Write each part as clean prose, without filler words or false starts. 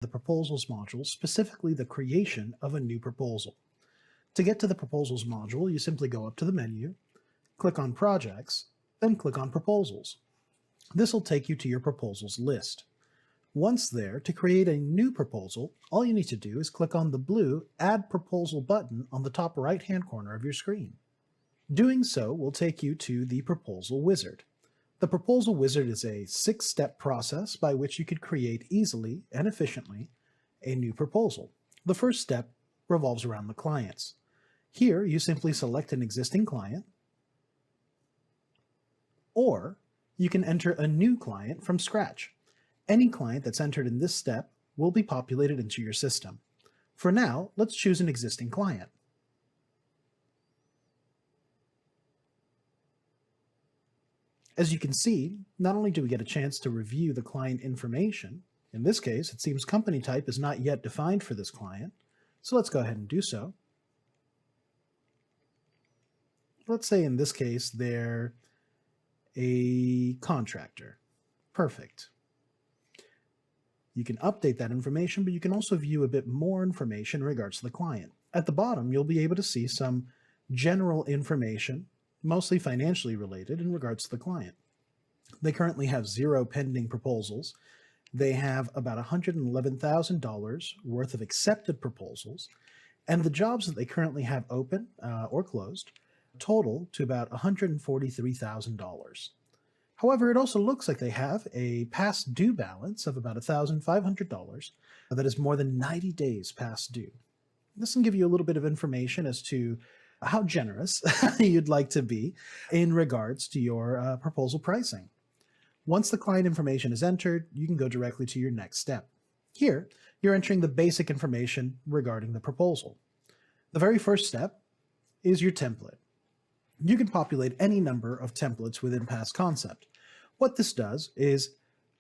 the proposals module, specifically the creation of a new proposal. To get to the proposals module, you simply go up to the menu, click on projects, then click on proposals. This will take you to your proposals list. Once there, to create a new proposal, all you need to do is click on the blue Add Proposal button on the top right-hand corner of your screen. Doing so will take you to the Proposal Wizard. The Proposal Wizard is a 6-step process by which you could create easily and efficiently a new proposal. The first step revolves around the clients. Here, you simply select an existing client, or you can enter a new client from scratch. Any client that's entered in this step will be populated into your system. For now, let's choose an existing client. As you can see, not only do we get a chance to review the client information, in this case, it seems company type is not yet defined for this client, so let's go ahead and do so. Let's say in this case, they're a contractor. Perfect. You can update that information, but you can also view a bit more information in regards to the client. At the bottom, you'll be able to see some general information, mostly financially related, in regards to the client. They currently have 0 pending proposals. They have about $111,000 worth of accepted proposals, and the jobs that they currently have open or closed total to about $143,000. However, it also looks like they have a past due balance of about $1,500 that is more than 90 days past due. This can give you a little bit of information as to how generous you'd like to be in regards to your proposal pricing. Once the client information is entered, you can go directly to your next step. Here, you're entering the basic information regarding the proposal. The very first step is your template. You can populate any number of templates within Past Concept. What this does is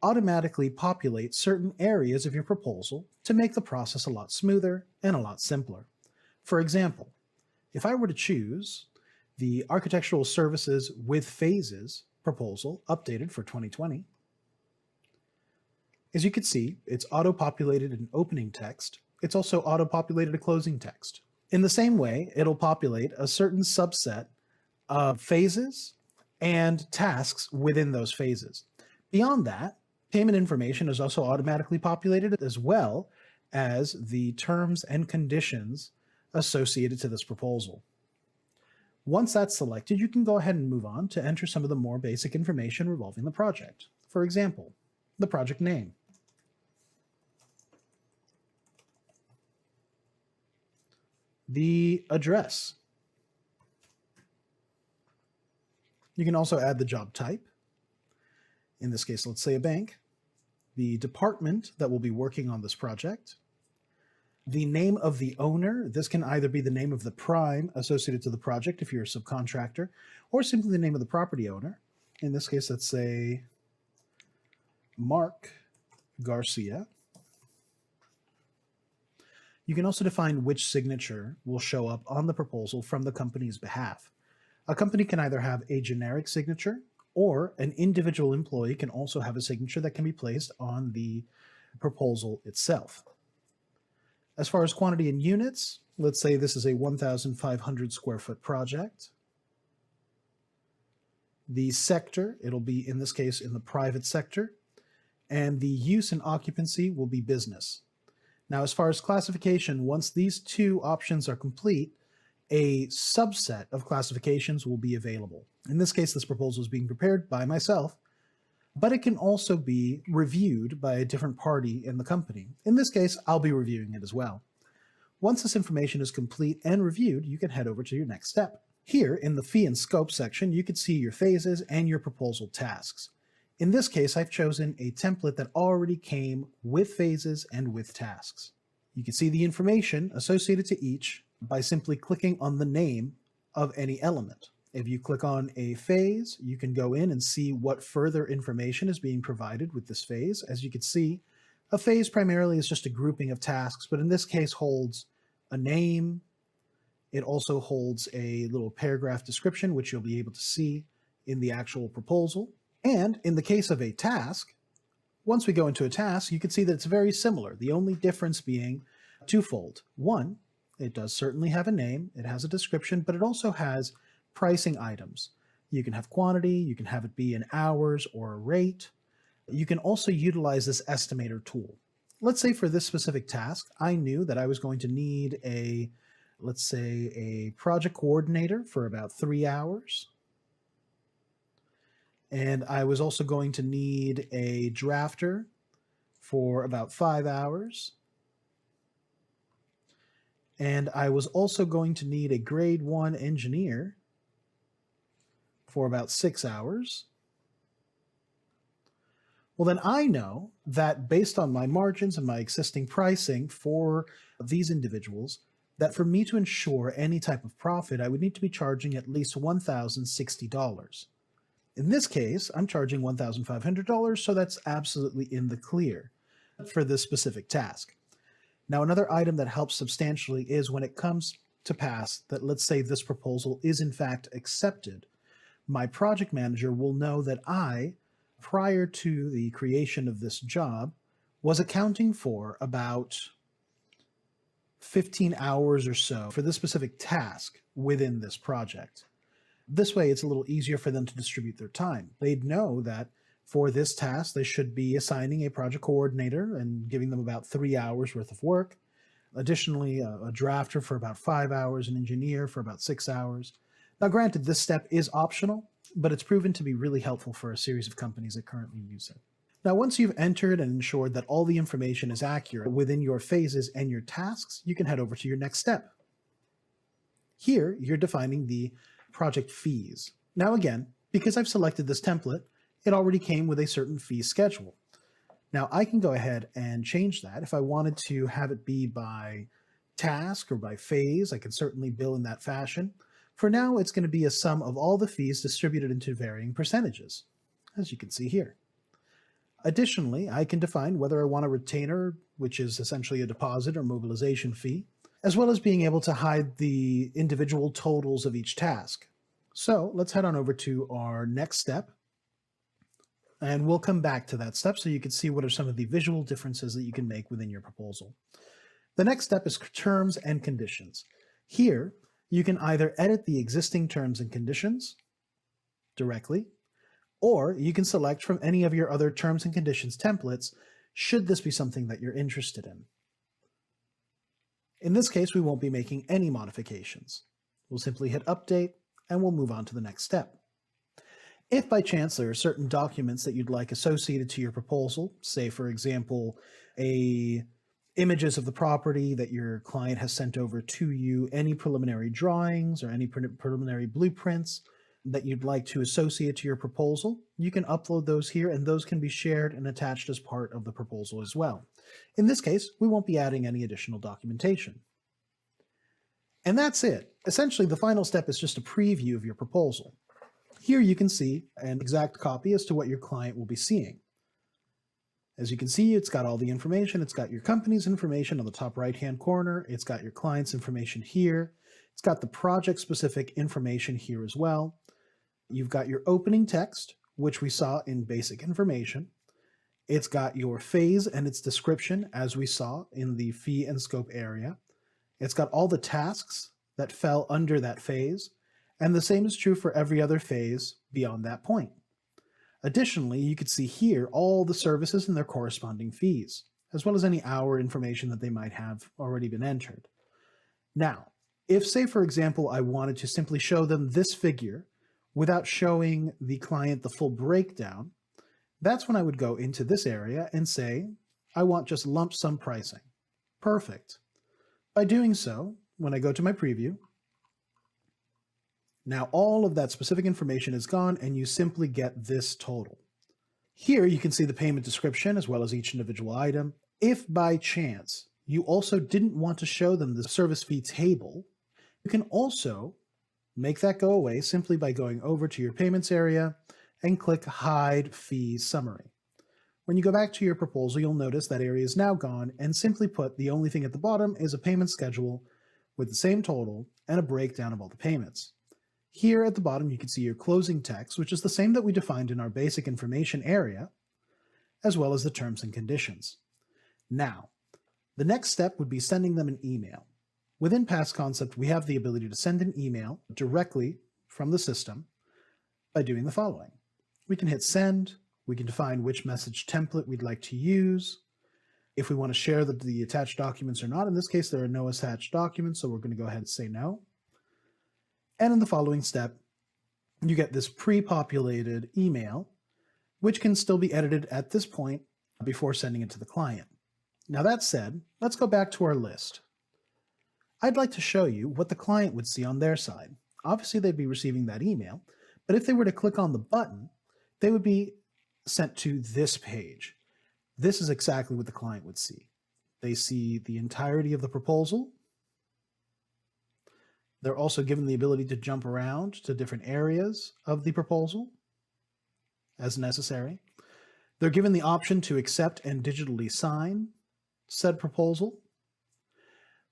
automatically populate certain areas of your proposal to make the process a lot smoother and a lot simpler. For example, if I were to choose the Architectural Services with Phases proposal updated for 2020, as you can see, it's auto-populated an opening text. It's also auto-populated a closing text. In the same way, it'll populate a certain subset of phases and tasks within those phases. Beyond that, payment information is also automatically populated, as well as the terms and conditions associated to this proposal. Once that's selected, you can go ahead and move on to enter some of the more basic information revolving the project. For example, the project name, the address. You can also add the job type. In this case, let's say a bank. The department that will be working on this project. The name of the owner. This can either be the name of the prime associated to the project if you're a subcontractor, or simply the name of the property owner. In this case, let's say Mark Garcia. You can also define which signature will show up on the proposal from the company's behalf. A company can either have a generic signature, or an individual employee can also have a signature that can be placed on the proposal itself. As far as quantity in units, let's say this is a 1,500 square foot project. The sector, it'll be in this case in the private sector, and the use and occupancy will be business. Now, as far as classification, once these two options are complete, a subset of classifications will be available. In this case, this proposal is being prepared by myself, but it can also be reviewed by a different party in the company. In this case, I'll be reviewing it as well. Once this information is complete and reviewed, you can head over to your next step. Here in the fee and scope section, you can see your phases and your proposal tasks. In this case, I've chosen a template that already came with phases and with tasks. You can see the information associated to each by simply clicking on the name of any element. If you click on a phase, you can go in and see what further information is being provided with this phase. As you can see, a phase primarily is just a grouping of tasks, but in this case holds a name. It also holds a little paragraph description, which you'll be able to see in the actual proposal. And in the case of a task, Once we go into a task, you can see that it's very similar, the only difference being twofold. One, it does certainly have a name, it has a description, but it also has pricing items. You can have quantity, you can have it be in hours or a rate. You can also utilize this estimator tool. Let's say for this specific task, I knew that I was going to need let's say a project coordinator for about 3 hours. And I was also going to need a drafter for about 5 hours. And I was also going to need a grade 1 engineer for about 6 hours. Well, then I know that based on my margins and my existing pricing for these individuals, that for me to ensure any type of profit, I would need to be charging at least $1,060. In this case, I'm charging $1,500, so that's absolutely in the clear for this specific task. Now, another item that helps substantially is when it comes to pass that, let's say this proposal is in fact accepted, my project manager will know that I, prior to the creation of this job, was accounting for about 15 hours or so for this specific task within this project. This way, it's a little easier for them to distribute their time. They'd know that for this task, they should be assigning a project coordinator and giving them about 3 hours worth of work. Additionally, a drafter for about 5 hours, an engineer for about 6 hours. Now, granted, this step is optional, but it's proven to be really helpful for a series of companies that currently use it. Now, once you've entered and ensured that all the information is accurate within your phases and your tasks, you can head over to your next step. Here, you're defining the project fees. Now again, because I've selected this template, it already came with a certain fee schedule. Now I can go ahead and change that. If I wanted to have it be by task or by phase, I can certainly bill in that fashion. For now, it's going to be a sum of all the fees distributed into varying percentages, as you can see here. Additionally, I can define whether I want a retainer, which is essentially a deposit or mobilization fee, as well as being able to hide the individual totals of each task. So let's head on over to our next step, and we'll come back to that step so you can see what are some of the visual differences that you can make within your proposal. The next step is terms and conditions. Here, you can either edit the existing terms and conditions directly, or you can select from any of your other terms and conditions templates, should this be something that you're interested in. In this case, we won't be making any modifications. We'll simply hit update and we'll move on to the next step. If by chance there are certain documents that you'd like associated to your proposal, say for example, images of the property that your client has sent over to you, any preliminary drawings or any preliminary blueprints that you'd like to associate to your proposal, you can upload those here and those can be shared and attached as part of the proposal as well. In this case, we won't be adding any additional documentation. And that's it. Essentially, the final step is just a preview of your proposal. Here you can see an exact copy as to what your client will be seeing. As you can see, it's got all the information. It's got your company's information on the top right-hand corner. It's got your client's information here. It's got the project-specific information here as well. You've got your opening text, which we saw in basic information. It's got your phase and its description, as we saw in the fee and scope area. It's got all the tasks that fell under that phase, and the same is true for every other phase beyond that point. Additionally, you can see here all the services and their corresponding fees, as well as any hour information that they might have already been entered. Now, if, say, for example, I wanted to simply show them this figure without showing the client the full breakdown, that's when I would go into this area and say, I want just lump sum pricing. Perfect. By doing so, when I go to my preview, now all of that specific information is gone and you simply get this total. Here you can see the payment description as well as each individual item. If by chance you also didn't want to show them the service fee table, you can also make that go away simply by going over to your payments area and click Hide Fee Summary. When you go back to your proposal, you'll notice that area is now gone, and simply put, the only thing at the bottom is a payment schedule with the same total and a breakdown of all the payments. Here at the bottom, you can see your closing text, which is the same that we defined in our basic information area. as well as the terms and conditions. Now, the next step would be sending them an email. Within Past Concept, we have the ability to send an email directly from the system by doing the following. We can hit send, we can define which message template we'd like to use, if we want to share the attached documents or not. In this case, there are no attached documents, so we're going to go ahead and say no. And in the following step, you get this pre-populated email, which can still be edited at this point before sending it to the client. Now that said, let's go back to our list. I'd like to show you what the client would see on their side. Obviously, they'd be receiving that email, but if they were to click on the button, they would be sent to this page. This is exactly what the client would see. They see the entirety of the proposal. They're also given the ability to jump around to different areas of the proposal as necessary. They're given the option to accept and digitally sign said proposal.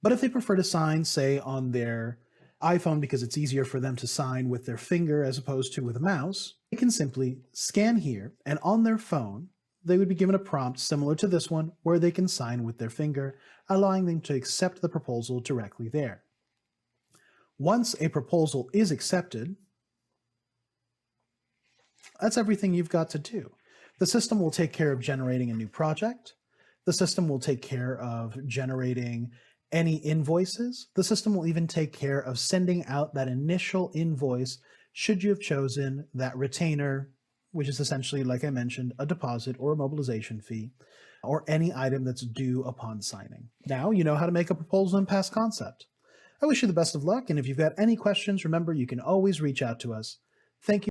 But if they prefer to sign, say, on their iPhone because it's easier for them to sign with their finger as opposed to with a mouse, they can simply scan here, and on their phone, they would be given a prompt similar to this one where they can sign with their finger, allowing them to accept the proposal directly there. Once a proposal is accepted, that's everything you've got to do. The system will take care of generating a new project. The system will take care of generating any invoices. The system will even take care of sending out that initial invoice should you have chosen that retainer, which is essentially, like I mentioned, a deposit or a mobilization fee, or any item that's due upon signing. Now you know how to make a proposal in Past Concept. I wish you the best of luck, and if you've got any questions, remember you can always reach out to us. Thank you.